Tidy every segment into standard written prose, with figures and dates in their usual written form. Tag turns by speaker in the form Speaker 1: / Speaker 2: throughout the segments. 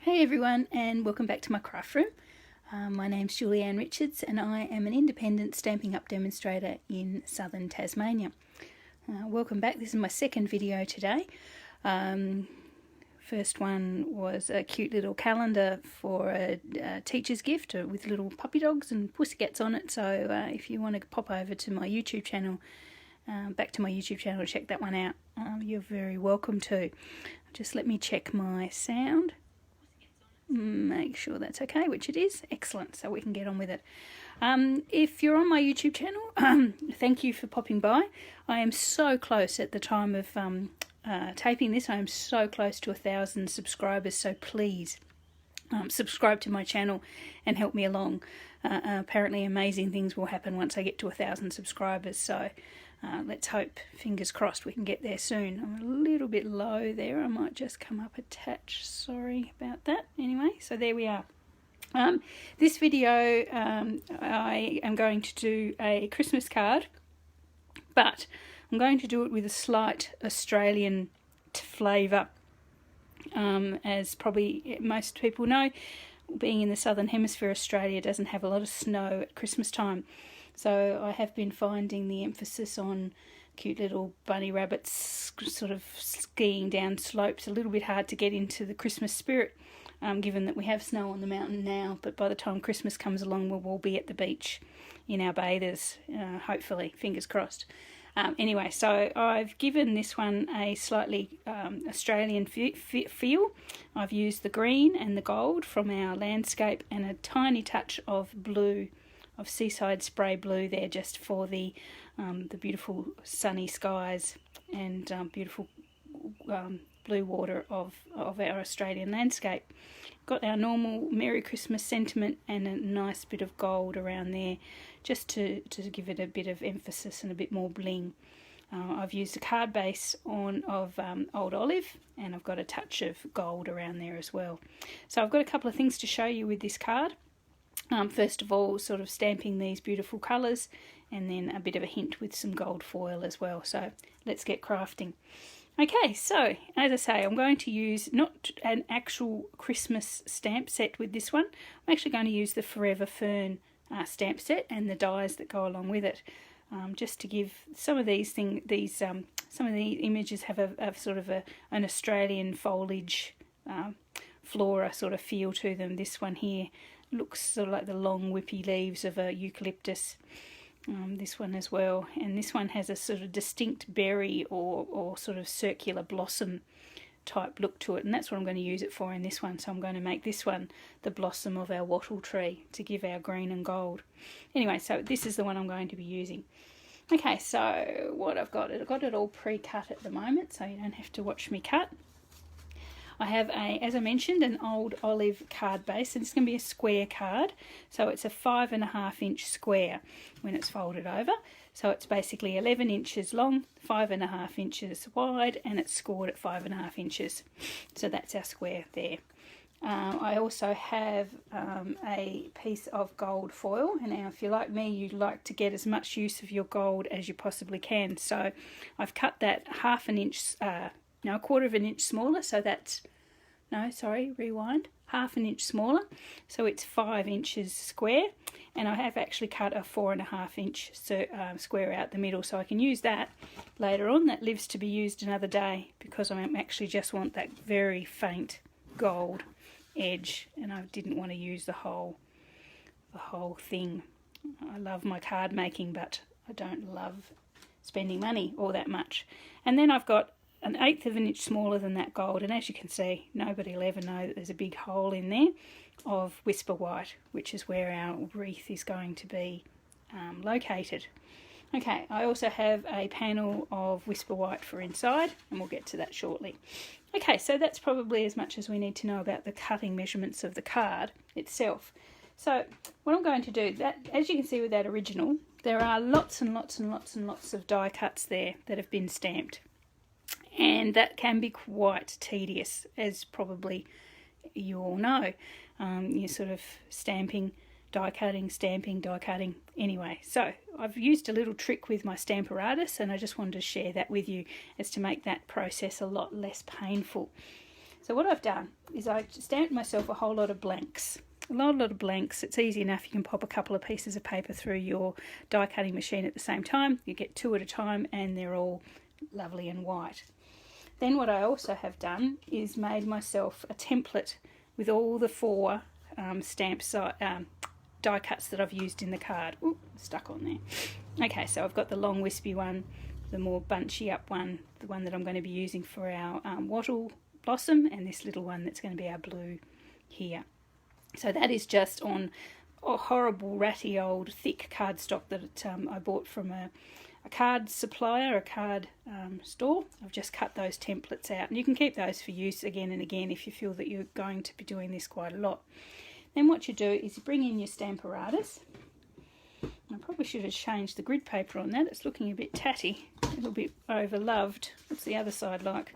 Speaker 1: Hey everyone, and welcome back to my craft room. My name's Julianne Richards and I am an independent Stampin' Up! Demonstrator in southern Tasmania. Welcome back. This is my second video today. First one was a cute little calendar for a teacher's gift with little puppy dogs and pussycats on it. So if you want to pop over to my YouTube channel, back to my YouTube channel, check that one out. You're very welcome to. Just let me check my sound. Make sure that's okay, which it is. Excellent, so we can get on with it. If you're on my YouTube channel, thank you for popping by. I am so close at the time of taping this. I am so close to 1,000 subscribers, so please subscribe to my channel and help me along. Apparently amazing things will happen once I get to 1,000 subscribers, so let's hope, fingers crossed, we can get there soon. I'm a little bit low there. I might just come up a touch. Sorry about that. Anyway, so there we are. This video, I am going to do a Christmas card, but I'm going to do it with a slight Australian flavour. As probably most people know, being in the southern hemisphere, Australia doesn't have a lot of snow at Christmas time. So I have been finding the emphasis on cute little bunny rabbits sort of skiing down slopes a little bit hard to get into the Christmas spirit, given that we have snow on the mountain now, but by the time Christmas comes along we'll all be at the beach in our bathers, hopefully, fingers crossed. Anyway, so I've given this one a slightly Australian feel. I've used the green and the gold from our landscape and a tiny touch of blue, of Seaside Spray Blue there, just for the beautiful sunny skies and beautiful blue water of our Australian landscape. Got our normal Merry Christmas sentiment and a nice bit of gold around there, just to give it a bit of emphasis and a bit more bling. I've used a card base of old olive, and I've got a touch of gold around there as well. So I've got a couple of things to show you with this card. First of all, sort of stamping these beautiful colours, and then a bit of a hint with some gold foil as well. So let's get crafting. Okay, so as I say, I'm going to use not an actual Christmas stamp set with this one. I'm actually going to use the Forever Fern stamp set and the dies that go along with it, just to give some of these some of the images have a sort of an Australian foliage, flora sort of feel to them. This one here looks sort of like the long whippy leaves of a eucalyptus. This one as well, and this one has a sort of distinct berry or sort of circular blossom type look to it, and that's what I'm going to use it for in this one. So I'm going to make this one the blossom of our wattle tree to give our green and gold. Anyway, so this is the one I'm going to be using. Okay, so what I've got it all pre-cut at the moment, so you don't have to watch me cut. I have, as I mentioned, an old olive card base, and it's going to be a square card. So it's a 5.5 inch square when it's folded over. So it's basically 11 inches long, 5.5 inches wide, and it's scored at 5.5 inches. So that's our square there. I also have a piece of gold foil, and now if you're like me, you like to get as much use of your gold as you possibly can. So I've cut that a quarter of an inch smaller, so that's, half an inch smaller, so it's 5 inches square, and I have actually cut a 4.5 inch square out the middle, so I can use that later on. That lives to be used another day, because I actually just want that very faint gold edge, and I didn't want to use the whole thing. I love my card making, but I don't love spending money all that much. And then I've got an 1/8 of an inch smaller than that gold, and as you can see, nobody will ever know that there's a big hole in there of Whisper White, which is where our wreath is going to be located. Okay, I also have a panel of Whisper White for inside, and we'll get to that shortly. Okay, so that's probably as much as we need to know about the cutting measurements of the card itself. So what I'm going to do, as you can see with that original, there are lots and lots and lots and lots of die cuts there that have been stamped. And that can be quite tedious, as probably you all know. You're sort of stamping, die cutting, stamping, die cutting. Anyway, so I've used a little trick with my Stamparatus, and I just wanted to share that with you as to make that process a lot less painful. So what I've done is I stamped myself a whole lot of blanks. A lot of blanks. It's easy enough. You can pop a couple of pieces of paper through your die cutting machine at the same time. You get 2 at a time and they're all lovely and white. Then what I also have done is made myself a template with all the 4 die cuts that I've used in the card. Ooh, stuck on there. Okay, so I've got the long wispy one, the more bunchy up one, the one that I'm going to be using for our wattle blossom, and this little one that's going to be our blue here. So that is just on a horrible ratty old thick cardstock that I bought from a card supplier, a card store. I've just cut those templates out, and you can keep those for use again and again if you feel that you're going to be doing this quite a lot. Then what you do is you bring in your Stamparatus. I probably should have changed the grid paper on that. It's looking a bit tatty, a little bit overloved. What's the other side like?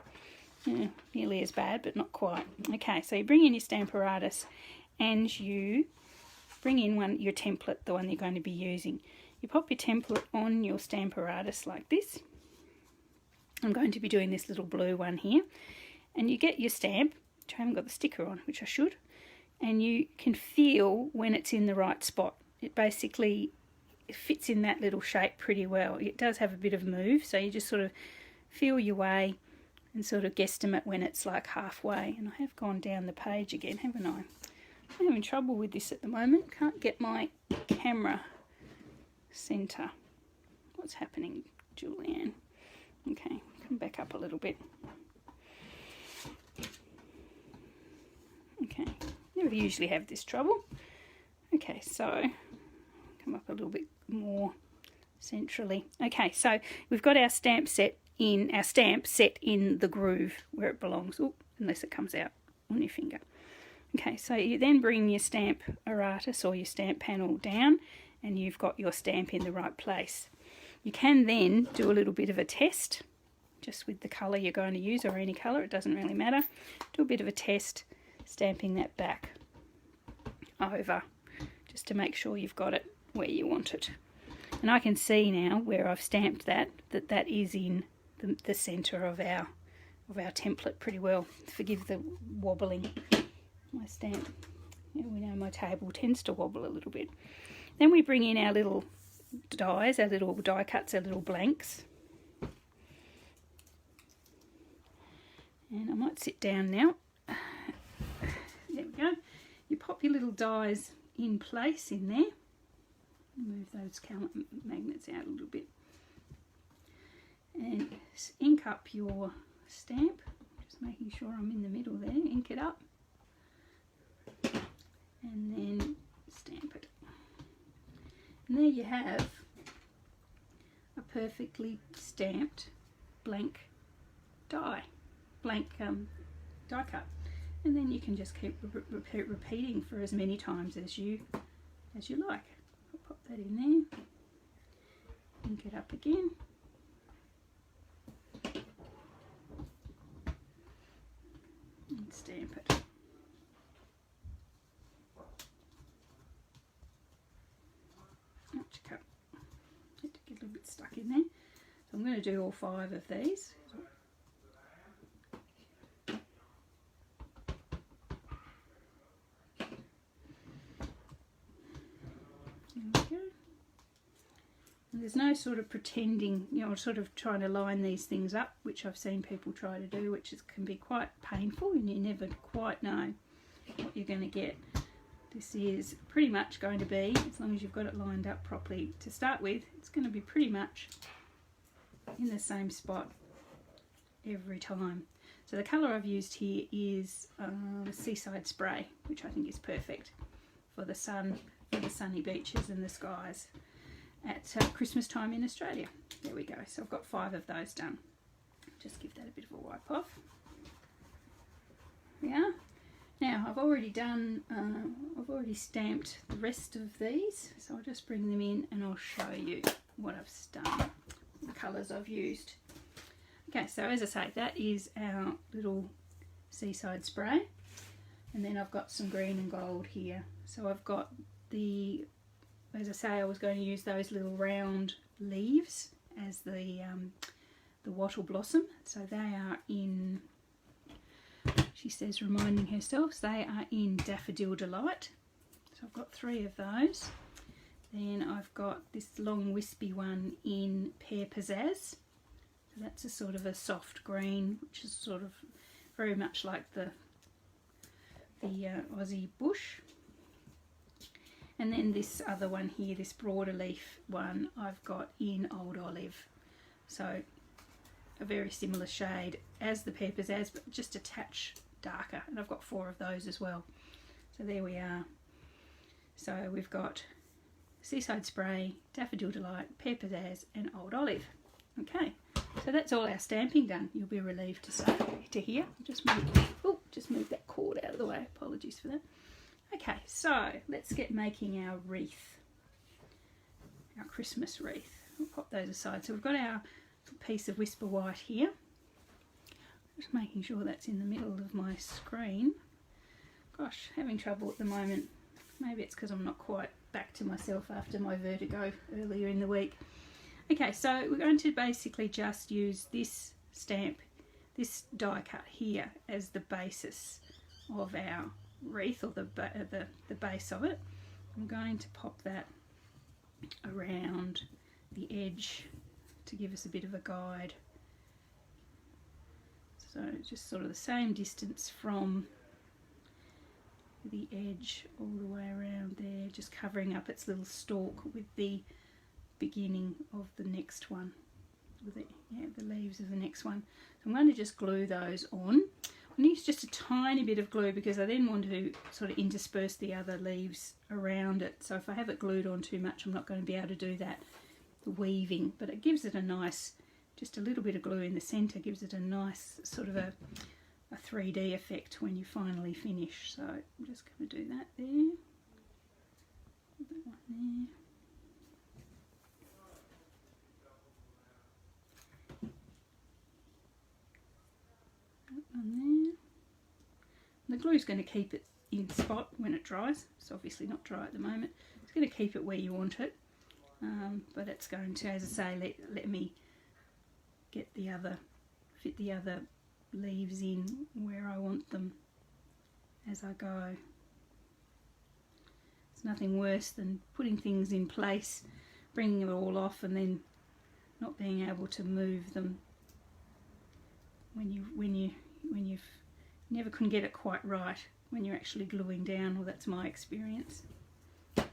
Speaker 1: Yeah, nearly as bad, but not quite. Okay, so you bring in your Stamparatus and you bring in your template, the one you're going to be using. You pop your template on your Stamparatus like this. I'm going to be doing this little blue one here. And you get your stamp, which I haven't got the sticker on, which I should. And you can feel when it's in the right spot. It basically fits in that little shape pretty well. It does have a bit of move, so you just sort of feel your way and sort of guesstimate when it's like halfway. And I have gone down the page again, haven't I? I'm having trouble with this at the moment. Can't get my camera center. What's happening, Julianne? Okay, come back up a little bit. Okay, never usually have this trouble. Okay, so come up a little bit more centrally. Okay, so we've got our stamp set in the groove where it belongs. Ooh, unless it comes out on your finger. Okay, so you then bring your Stamparatus or your stamp panel down and you've got your stamp in the right place. You can then do a little bit of a test just with the colour you're going to use, or any colour, it doesn't really matter. Do a bit of a test, stamping that back over just to make sure you've got it where you want it. And I can see now where I've stamped that is in the centre of our template pretty well. Forgive the wobbling. My stamp, yeah, we know my table tends to wobble a little bit. Then we bring in our little dies, our little die cuts, our little blanks. And I might sit down now. There we go. You pop your little dies in place in there. Move those magnets out a little bit. And ink up your stamp. Just making sure I'm in the middle there. Ink it up. And then stamp it. And there you have a perfectly stamped blank die cut. And then you can just keep repeating for as many times as you like. I'll pop that in there, ink it up again, and stamp it. Had to get a little bit stuck in there. So I'm going to do all 5 of these. There's no sort of pretending, sort of trying to line these things up, which I've seen people try to do, which can be quite painful and you never quite know what you're going to get. This is pretty much going to be, as long as you've got it lined up properly to start with, it's going to be pretty much in the same spot every time. So the colour I've used here is Seaside Spray, which I think is perfect for the sun, for the sunny beaches and the skies at Christmas time in Australia. There we go. So I've got 5 of those done. Just give that a bit of a wipe off. There we are. Now I've already stamped the rest of these, so I'll just bring them in and I'll show you what I've done, the colours I've used. Okay, so as I say, that is our little Seaside Spray, and then I've got some green and gold here. So I've got as I say, I was going to use those little round leaves as the wattle blossom. So they are in she says, reminding herself. They are in Daffodil Delight. So I've got 3 of those. Then I've got this long wispy one in Pear Pizzazz. So that's a sort of a soft green, which is sort of very much like the Aussie bush. And then this other one here, this broader leaf one, I've got in Old Olive. So a very similar shade as the Pear Pizzazz, but just a touch darker. And I've got 4 of those as well. So there we are. So we've got Seaside Spray, Daffodil Delight, Pear Pizzazz and Old Olive. Okay, so that's all our stamping done. You'll be relieved to hear. Just move that cord out of the way. Apologies for that. Okay, so let's get making our wreath, our Christmas wreath. We'll pop those aside. So we've got our piece of Whisper White here. Just making sure that's in the middle of my screen. Gosh, having trouble at the moment. Maybe it's because I'm not quite back to myself after my vertigo earlier in the week. Okay, so we're going to basically just use this stamp, this die cut here as the basis of our wreath, or the base of it. I'm going to pop that around the edge to give us a bit of a guide. So just sort of the same distance from the edge all the way around there, just covering up its little stalk with the beginning of the next one, with the leaves of the next one. So I'm going to just glue those on. I use just a tiny bit of glue because I then want to sort of intersperse the other leaves around it. So if I have it glued on too much, I'm not going to be able to do that, the weaving. But it gives it a nice, just a little bit of glue in the centre gives it a nice sort of a 3D effect when you finally finish. So I'm just going to do that there. That one there. On there. And the glue is going to keep it in spot when it dries. It's obviously not dry at the moment. It's going to keep it where you want it, but it's going to, as I say, let me get fit the other leaves in where I want them as I go. It's nothing worse than putting things in place, bringing it all off, and then not being able to move them when you've never can get it quite right when you're actually gluing down. Well, that's my experience. The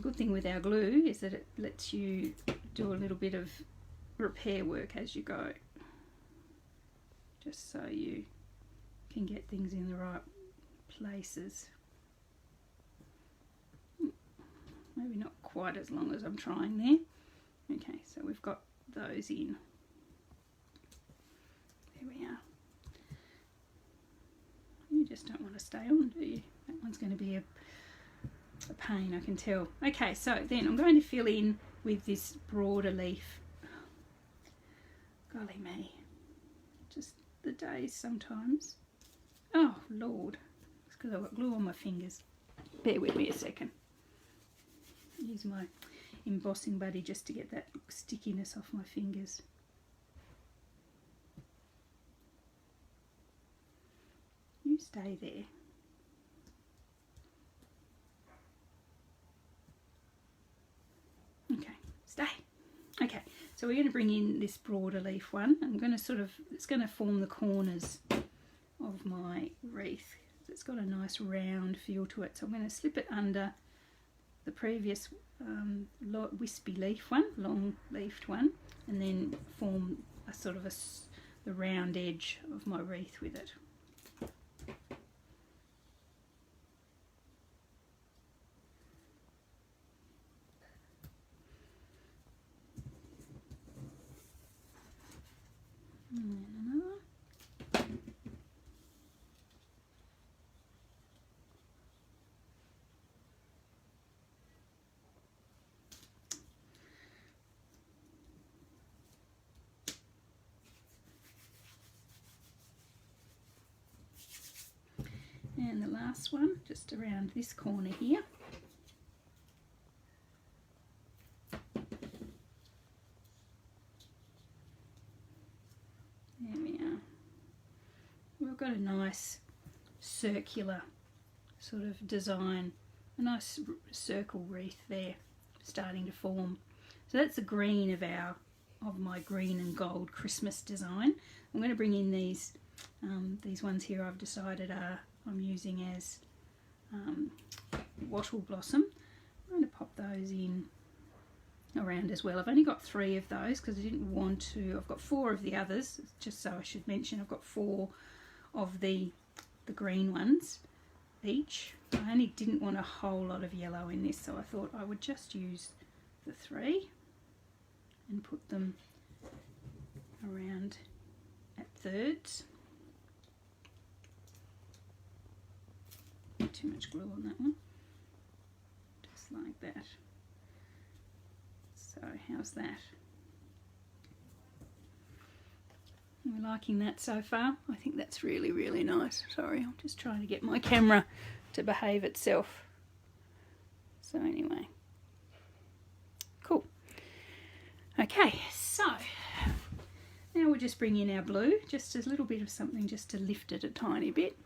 Speaker 1: good thing with our glue is that it lets you do a little bit of repair work as you go, just so you can get things in the right places. Maybe not quite as long as I'm trying there. Okay, so we've got those in. There we are. You just don't want to stay on, do you? That one's going to be a pain, I can tell. Okay, so then I'm going to fill in with this broader leaf. Golly me, just the days sometimes. Oh Lord, it's because I've got glue on my fingers. Bear with me a second. Use my embossing buddy just to get that stickiness off my fingers. You stay there. Okay, stay. Okay, so we're going to bring in this broader leaf one. I'm going to it's going to form the corners of my wreath. It's got a nice round feel to it, so I'm going to slip it under the previous wispy leaf one, long leafed one, and then form a sort of the round edge of my wreath with it. And then another. And the last one, just around this corner here. There we are. got a nice circular sort of design, a nice circle wreath there starting to form. So that's the green of my green and gold Christmas design. I'm going to bring in these ones here. I've decided I'm using as wattle blossom. I'm going to pop those in around as well. I've only got 3 of those because I didn't want to. I've got 4 of the others, just so I should mention. I've got 4 of the green ones each. I only didn't want a whole lot of yellow in this, so I thought I would just use the 3 and put them around at thirds. Not too much glue on that one. Just like that. So how's that? We're liking that so far. I think that's really, really nice. Sorry, I'm just trying to get my camera to behave itself. So anyway, cool. Okay, so now we'll just bring in our blue, just a little bit of something just to lift it a tiny bit.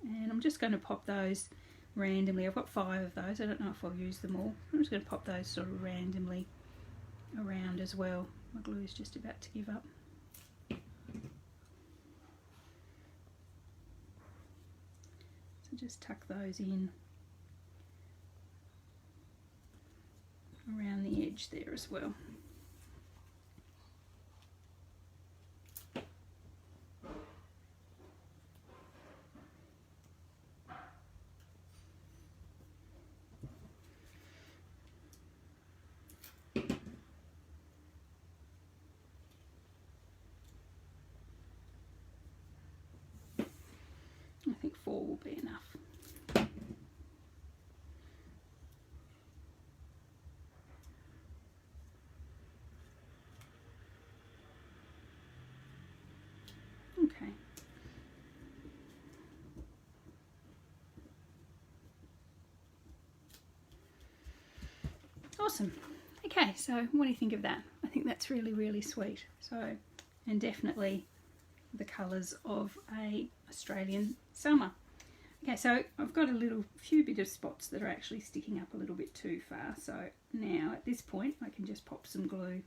Speaker 1: And I'm just going to pop those randomly. I've got 5 of those. I don't know if I'll use them all. I'm just going to pop those sort of randomly around as well. My glue is just about to give up. So just tuck those in around the edge there as well. I think 4 will be enough. Okay. Awesome. Okay, so what do you think of that? I think that's really, really sweet. So, and definitely the colours of a Australian summer. Okay, so I've got a few bit of spots that are actually sticking up a little bit too far. So now at this point I can just pop some glue.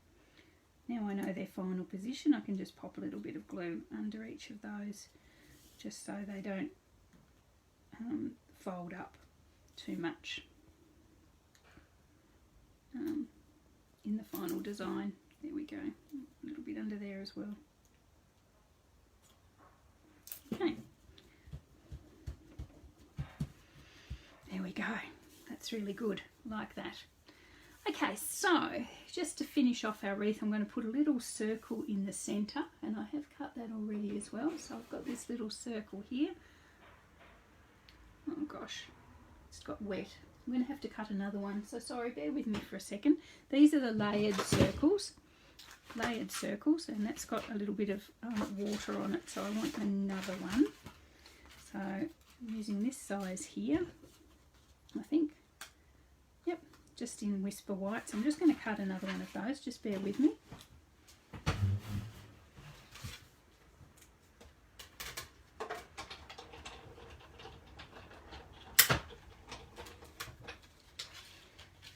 Speaker 1: Now I know their final position, I can just pop a little bit of glue under each of those just so they don't fold up too much in the final design. There we go, a little bit under there as well. Okay, there we go, that's really good, like that. Okay, so just to finish off our wreath, I'm going to put a little circle in the centre, and I have cut that already as well. So I've got this little circle here. Oh gosh, it's got wet. I'm going to have to cut another one, so sorry, bear with me for a second. These are the layered circles, and that's got a little bit of water on it, so I want another one. So I'm using this size here, I think. Yep, just in Whisper White. So I'm just going to cut another one of those, just bear with me.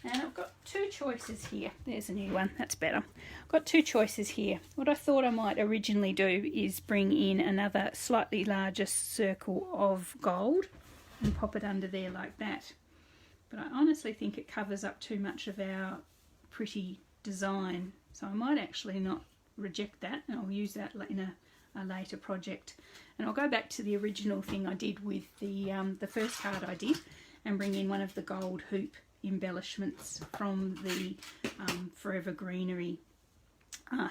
Speaker 1: And I've got 2 choices here. There's a new one, that's better. I've got 2 choices here. What I thought I might originally do is bring in another slightly larger circle of gold and pop it under there like that. But I honestly think it covers up too much of our pretty design. So I might actually not reject that, and I'll use that in a later project. And I'll go back to the original thing I did with the first card I did and bring in one of the gold hoop embellishments from the Forever Greenery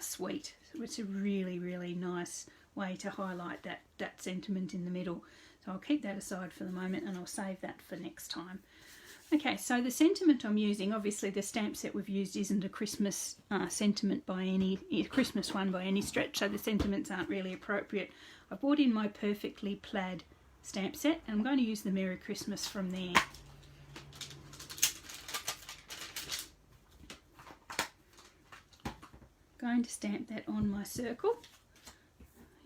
Speaker 1: suite. So it's a really, really nice way to highlight that sentiment in the middle. So I'll keep that aside for the moment, and I'll save that for next time. Okay, so the sentiment I'm using, obviously the stamp set we've used isn't a Christmas sentiment by any Christmas one by any stretch, so the sentiments aren't really appropriate. I bought in my Perfectly Plaid stamp set, and I'm going to use the Merry Christmas from there. Going to stamp that on my circle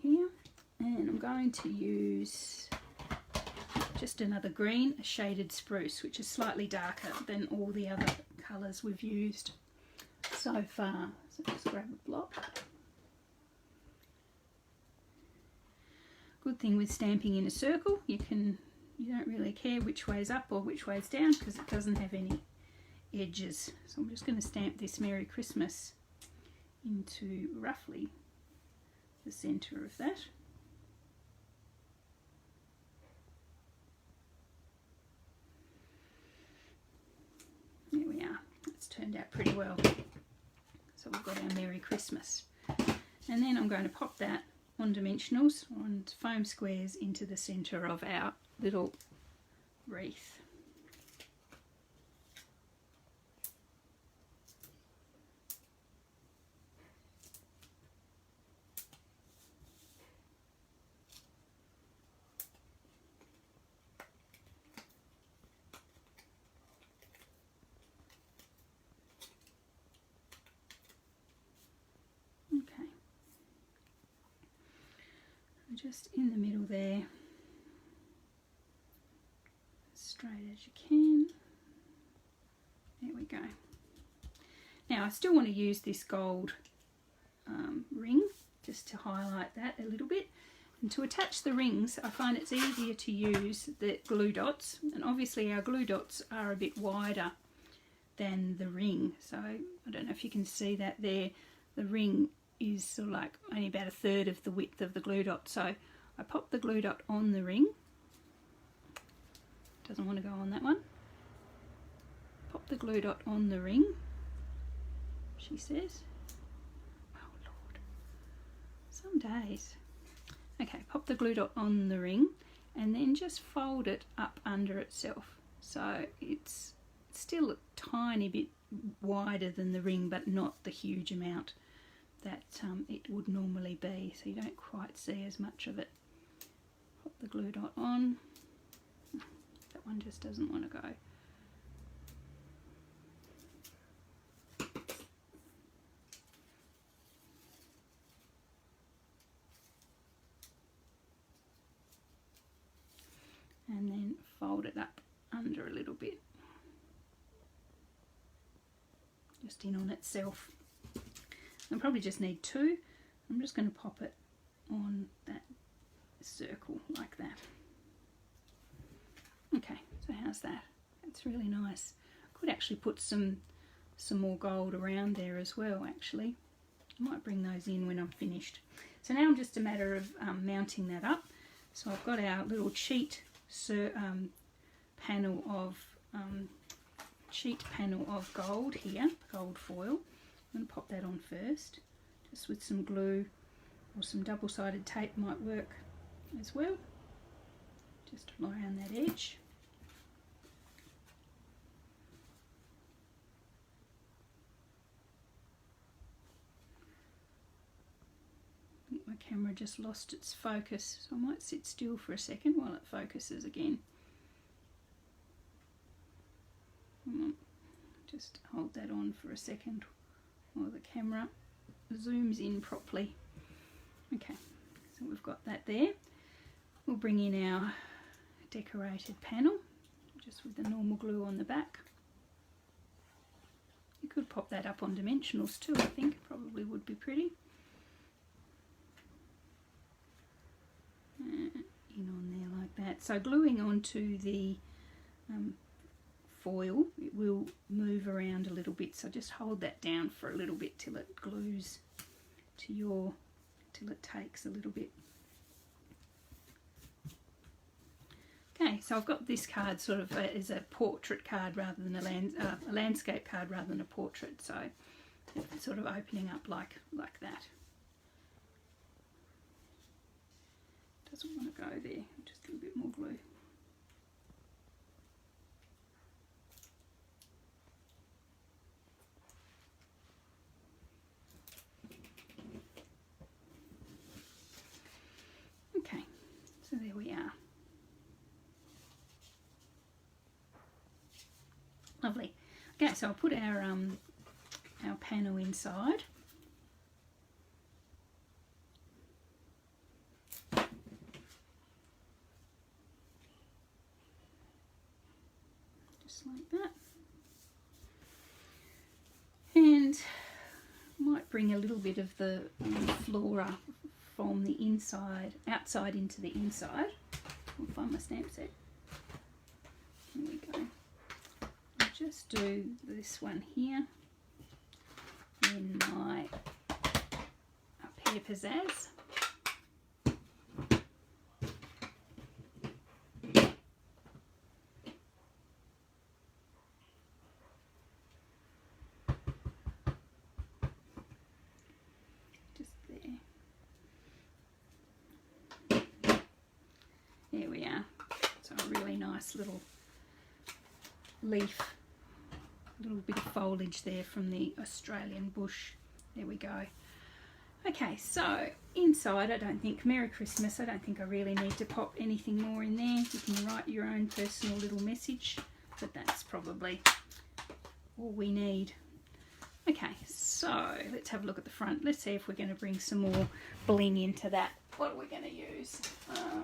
Speaker 1: here. And I'm going to use just another green, a shaded spruce, which is slightly darker than all the other colours we've used so far. So just grab a block. Good thing with stamping in a circle, you don't really care which way's up or which way's down because it doesn't have any edges. So I'm just going to stamp this Merry Christmas into roughly the centre of that. There we are. It's turned out pretty well. So we've got our Merry Christmas. And then I'm going to pop that on dimensionals, on foam squares, into the centre of our little wreath. Okay, just in the middle there, as straight as you can. There we go. Now I still want to use this gold ring just to highlight that a little bit. And to attach the rings, I find it's easier to use the glue dots, and obviously our glue dots are a bit wider than the ring, so I don't know if you can see that there. The ring is sort of like only about a third of the width of the glue dot, so I pop the glue dot on the ring. Doesn't want to go on that one. Pop the glue dot on the ring, she says. Oh Lord, some days. Okay, pop the glue dot on the ring and then just fold it up under itself, so it's still a tiny bit wider than the ring, but not the huge amount that it would normally be, so you don't quite see as much of it. Pop the glue dot on. That one just doesn't want to go. And then fold it up under a little bit, just in on itself. I probably just need two. I'm just going to pop it on that circle like that. Okay, so how's that? That's really nice. I could actually put some more gold around there as well, actually. I might bring those in when I'm finished. So now I'm just a matter of mounting that up. So I've got our little cheat panel of gold here, gold foil. I'm going to pop that on first, just with some glue, or some double-sided tape might work as well, just around that edge. I think my camera just lost its focus, so I might sit still for a second while it focuses again. Just hold that on for a second while the camera zooms in properly. Okay, so we've got that there. We'll bring in our decorated panel, just with the normal glue on the back. You could pop that up on dimensionals too, I think. Probably would be pretty. In on there like that. So gluing onto the foil, it will move around a little bit, so just hold that down for a little bit till it glues to your, till it takes a little bit. Okay, so I've got this card sort of as a portrait card rather than a landscape card rather than a portrait, so it's sort of opening up like that. Doesn't want to go there, just a little bit more glue. Okay, so there we are. Lovely. Okay, so I'll put our panel inside. just like that. And might bring a little bit of the flora from the outside into the inside. I'll find my stamp set. Here we go. I'll just do this one here in my Pear Pizzazz. Just there. There we are. So a really nice little leaf, a little bit of foliage there from the Australian bush. There we go. Okay, so inside, I don't think, Merry Christmas, I don't think I really need to pop anything more in there. You can write your own personal little message, but that's probably all we need. Okay, so let's have a look at the front. Let's see if we're going to bring some more bling into that. What are we going to use? I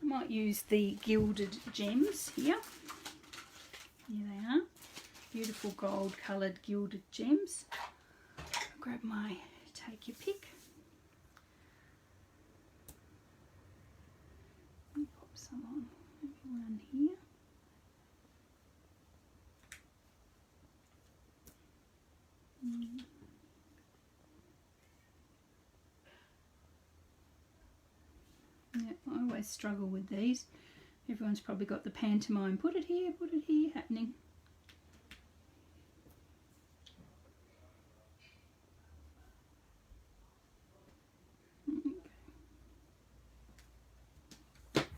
Speaker 1: might use the gilded gems here. Here they are. Beautiful gold coloured gilded gems. I'll grab my take your pick. And pop some on. Maybe one here. Yeah, I always struggle with these. Everyone's probably got the pantomime, put it here happening.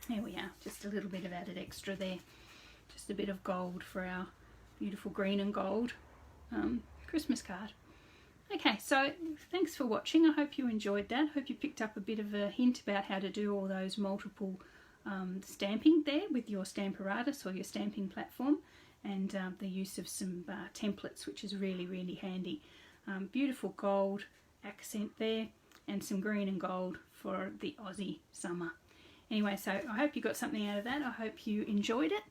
Speaker 1: There we are, just a little bit of added extra there. Just a bit of gold for our beautiful green and gold Christmas card. Okay, so thanks for watching. I hope you enjoyed that. I hope you picked up a bit of a hint about how to do all those multiple stamping there with your Stamparatus or your stamping platform, and the use of some templates, which is really, really handy. Beautiful gold accent there and some green and gold for the Aussie summer. Anyway, so I hope you got something out of that. I hope you enjoyed it.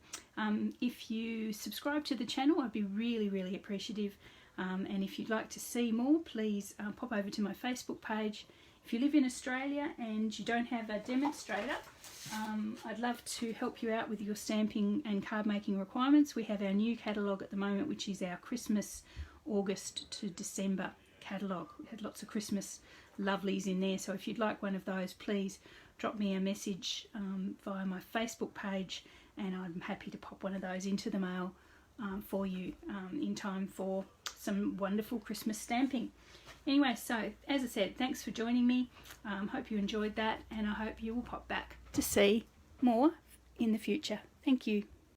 Speaker 1: If you subscribe to the channel, I'd be really, really appreciative. And if you'd like to see more, please pop over to my Facebook page. If you live in Australia and you don't have a demonstrator, I'd love to help you out with your stamping and card making requirements. We have our new catalogue at the moment, which is our Christmas August to December catalogue. We had lots of Christmas lovelies in there, so if you'd like one of those, please drop me a message via my Facebook page, and I'm happy to pop one of those into the mail for you in time for some wonderful Christmas stamping. Anyway, so as I said, thanks for joining me. Hope you enjoyed that, and I hope you will pop back to see more in the future. Thank you.